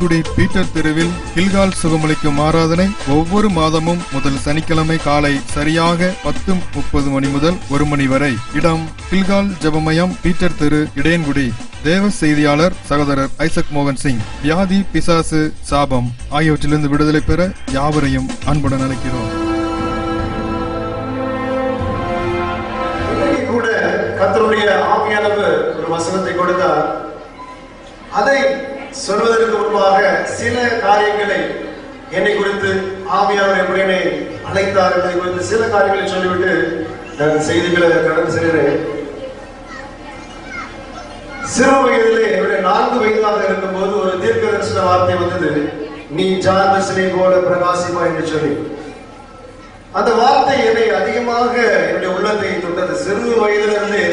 Idaiyankudi Peter தெருவில் கில்கால் சுகமளிக்கும் ஆராதனை ஒவ்வொரு மாதமும் முதல் சனிக்கிழமை காலை சரியாக 10:30 மணி முதல் 1 மணி வரை. இடம் கில்கால் ஜெபமயம், பீட்டர் தெரு, இடையன்குடி. தேவ செய்தியாளர் சகோதரர் ஐசக் மோகன் சிங். வியாதி, பிசாசு, சாபம் ஆகியவற்றிலிருந்து விடுதலை பெற யாவரையும் அன்புடன் அழைக்கிறோம். கூட கர்த்தருடைய ஆவியானவர் ஒரு வசனத்தை கொடுத்தார். அதை சொல்வதற்கு முன்பாக சில காரியங்களை என்னை குறித்து ஆவியானவர் எப்படி என்னை அழைத்தார் என்பதை குறித்து சில காரியங்களை சொல்லிவிட்டு நான் செய்திகளை கடந்து செல்கிறேன். சிறு வயதிலே என்னுடைய 4 வயதாக இருக்கும்போது ஒரு தீர்க்க தரிசன வார்த்தை வந்தது, நீ ஜான் வெஸ்லி போல பிரகாசிப்பா என்று சொல்லி. அந்த வார்த்தை என்னை அதிகமாக என்னுடைய உள்ளத்தை தொட்டது. சிறு வயதிலிருந்து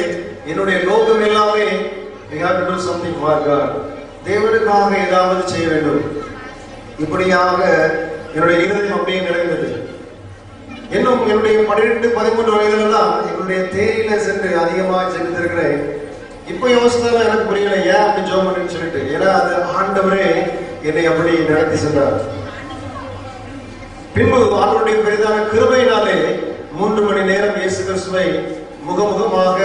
என்னுடைய நோக்கம் எல்லாமே we have to do something for God. தேவனுக்காக ஏதாவது செய்ய வேண்டும். இப்படியாக என்னுடைய இருதயம் அப்படியே நிறைந்தது. இன்னும் என்னுடைய 12-13 வயதுலதான் என்னுடைய தேரியில சென்று அதிகமாக சென்றிருக்கிறேன். இப்ப யோசித்தாலும் எனக்கு புரியல ஏன் அப்படி ஜோம் பண்ணுன்னு சொல்லிட்டு. ஏன்னா அது ஆண்டவரே என்னை அப்படி நடத்தி சென்றார். பின்பு அவருடைய பெரிதான கிருபையினாலே 3 மணி நேரம் இயேசு கிறிஸ்துவை முகமுகமாக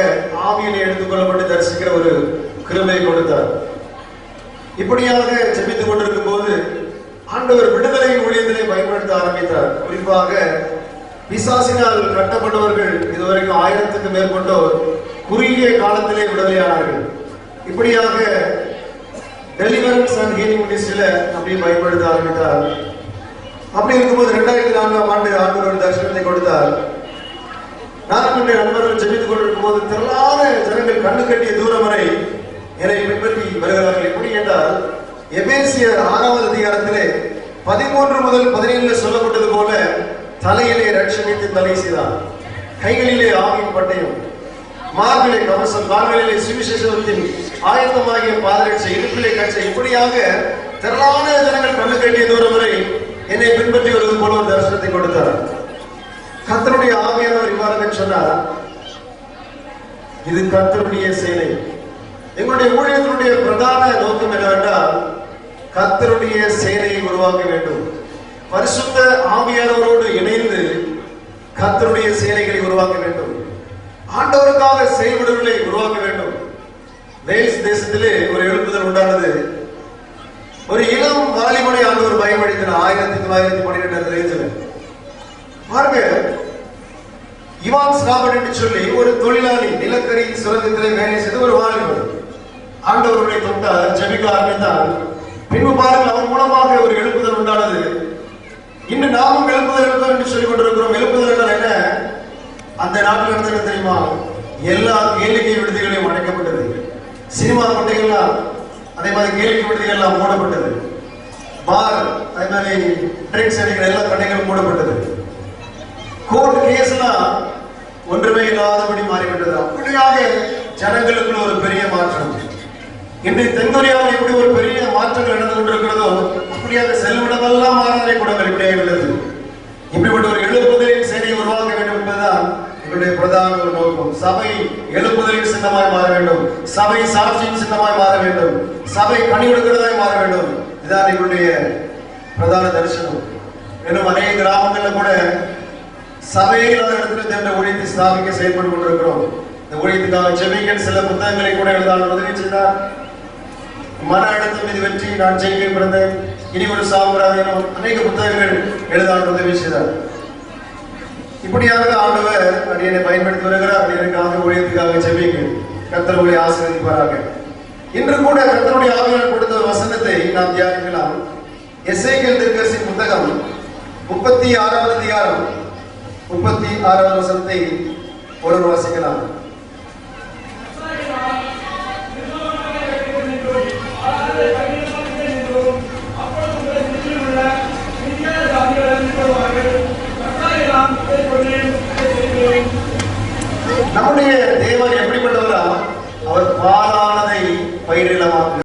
ஆவியிலே எடுத்துக்கொள்ளப்பட்டு தரிசிக்கிற ஒரு கிருபை கொடுத்தார். இப்படியாக ஜெபித்துக் கொண்டிருக்கும் போது ஆண்டவர் விடுதலை ஊழியத்திலே பயன்படுத்த ஆரம்பித்தார். குறிப்பாக பிசாசினால் கட்டப்பட்டவர்கள் இதுவரைக்கும் 1000க்கும் மேற்பட்டோர் குறுகிய காலத்திலே விடுதலையானார்கள். இப்படியாக டெலிவரன்ஸ் அண்ட் ஹீலிங் மினிஸ்ட்ரியில அப்படி பயன்படுத்த ஆரம்பித்தார். அப்படி இருக்கும்போது 2004ஆம் ஆண்டு ஆண்டவர் தரிசனத்தை கொடுத்தார். நான் என்னுடைய நண்பர்கள் ஜெபித்துக் கொண்டிருக்கும் போது திரளான ஜனங்கள் கண்ணு கட்டிய தூரம் வரை என்னை பின்பற்றி வருகிறார்கள். எப்படி என்றால் எபேசியர் 6வது அதிகாரத்திலே 13 முதல் 17 சொல்லப்பட்டது போல தலையிலே ரட்சணித்து தலை செய்தார், கைகளிலே ஆவியின் பட்டயம், மார்பிலே கவசம், கால்களிலே சுவிசேஷத்தின் ஆயத்தமாகிய பாதரட்சை, இடுப்பிலே கச்சை. இப்படியாக திரளான ஜனங்கள் கண்ணு கட்டிய தூரம் வரை என்னை பின்பற்றி வருவது போல ஒரு தரிசனத்தை கொடுத்தார். கர்த்தருடைய ஆவியானவர் இவ்வாறு சொன்னார், இது கர்த்தருடைய சேனை. எங்களுடைய ஊழியத்தினுடைய பிரதான நோக்கம் என்னவென்றால் கர்த்தருடைய சேனையை உருவாக்க வேண்டும். பரிசுத்த ஆவியானவரோடு இணைந்து கர்த்தருடைய சேனைகளை உருவாக்க வேண்டும். ஆண்டவருக்காக செயல்படுவதை உருவாக்க வேண்டும். வேல்ஸ் தேசத்திலே ஒரு எழுப்புதல் உண்டானது. ஒரு இளம் வாலிபனை ஆண்டவர் பயன்படுத்தினார் 1912 பாருங்க. இவான்ஸ் ராபர்ட் என்று சொல்லி ஒரு தொழிலாளி நிலக்கரி சுரங்கத்திலே வேலை செய்து ஒரு வாலிபர் ஆண்டவருடைய தொட்டார், ஜெபிக்க ஆரம்பித்தார். பின்பு பாருங்கள், அவர் மூலமாக ஒரு எழுப்புதல் உண்டானது. இன்று நாமும் எழுப்புதல் என்று சொல்லிக் கொண்டிருக்கிறோம். எழுப்புதல் என்றால் என்ன? அந்த நாட்டில் நடந்தது தெரியுமா? எல்லா கேளிக்கை விடுதிகளையும் அடைக்கப்பட்டது. சினிமா கொட்டைகள்லாம் அதே மாதிரி கேளிக்கை விடுதிகள்லாம் மூடப்பட்டது. பார் அதே மாதிரி ட்ரிங்க்ஸ் அடிக்கிற எல்லா கடைகளும் மூடப்பட்டது. கோர்ட் கேஸ்லாம் ஒன்றுமே இல்லாதபடி மாறிவிட்டது. அப்படியாக ஜனங்களுக்குள்ள ஒரு பெரிய மாற்றம். இன்றைக்கு தென்கொரியாவில் எப்படி ஒரு பெரிய மாற்றங்கள் நடந்து கொண்டிருக்கிறதோ அப்படியாக செல்விடமெல்லாம் ஆராதனை கூடங்கள் இப்படியே உள்ளது. இப்படிப்பட்ட ஒரு எழுப்புதலின் சேனையை உருவாக்க வேண்டும் என்பதுதான் எங்களுடைய பிரதான ஒரு நோக்கம். சபை எழுப்புதலின் சின்னமாய் மாற வேண்டும். சபை சாட்சியின் சின்னமாய் மாற வேண்டும். சபை பணிவிடுகிறதாய் மாற வேண்டும். இதுதான் எங்களுடைய பிரதான தரிசனம். இன்னும் அநேக கிராமங்கள்ல கூட சபையை இல்லாத இடத்துல தேவனுடைய ஊழியத்தை ஸ்தாபிக்க செயல்பட்டு கொண்டிருக்கிறோம். இந்த ஊழியத்துக்காக ஜெபிக்க சில புத்தகங்களை கூட எழுதான உதவி செய்தார். மன அழுத்தம் மீது வெற்றி, நான் ஜெயிக்க பிறந்தேன், இனி ஒரு சாவுறாது, அநேக புத்தகங்கள் எழுதான உதவி செய்தார். இப்படியாக ஆண்டவர் அடியனை பயன்படுத்தி வருகிறார். அடியனுக்காக ஊழியத்துக்காக ஜெபிக்க கர்த்தர் உங்களை ஆசீர்வதிப்பாராக. இன்று கூட கர்த்தருடைய ஆவியானவர் கொடுத்த ஒரு வசனத்தை நாம் தியானிக்கலாம். எசேக்கியேல் தீர்க்கதரிசி புத்தகம் 36வது அதிகாரம் 36வது வசனத்தை ஒருவர் வாசிக்கலாம்.